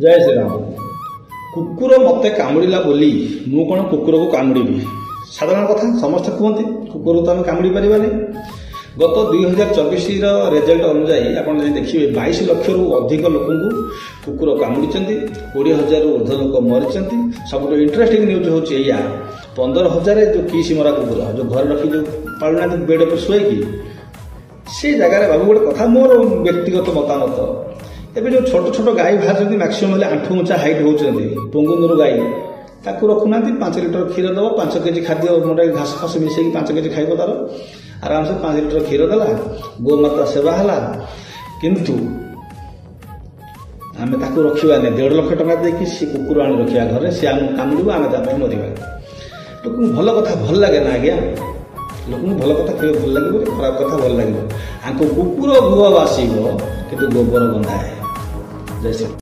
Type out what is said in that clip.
जय श्री राम। कुकुर मते कामुड़ा बोली मु कौन कुकुर को कामुड़ी साधारण कथा समस्त कहते कुकुर तो आम कामुड़ी पारानी। गत 2024 रेजल्ट अनुजाई आप देखिए 22 लाख रु अधिक लोक कुकुर कामुड़ी 20,000 ऊर्ध लोक मरी। सब इंटरेस्टिंग न्यूज हूँ 15,000 जो किसी मरा कुकुर जो घर रखी जो पालुना बेड पर शुएकी से जगार बाबू गोटे कथा मोर व्यक्तिगत मतामत एवं जो छोट छोट गाई बाहर मैक्सीम 8 उंचा हाइट होती पंगुंदर गाई ताकू रखुना 5 लिटर क्षीर दब 5 केजी खाद्य मोटे घास फास मिसेक 5 केजी खाइब तार आराम से 5 लिटर क्षीर देला गोमाता सेवा है किंतु आम ताकू रखानी 1.5 लाख टका देकी सी कुकुर आनी रखा घर सी आम कामुड़ आम मरवा लोक भल कथा भल लगे ना आज्ञा लोक भल कथा कह भल लगे खराब कथा भल लगे आंको कुकुर गुह बासिब किंतु गोबर बंधा है। जय श्री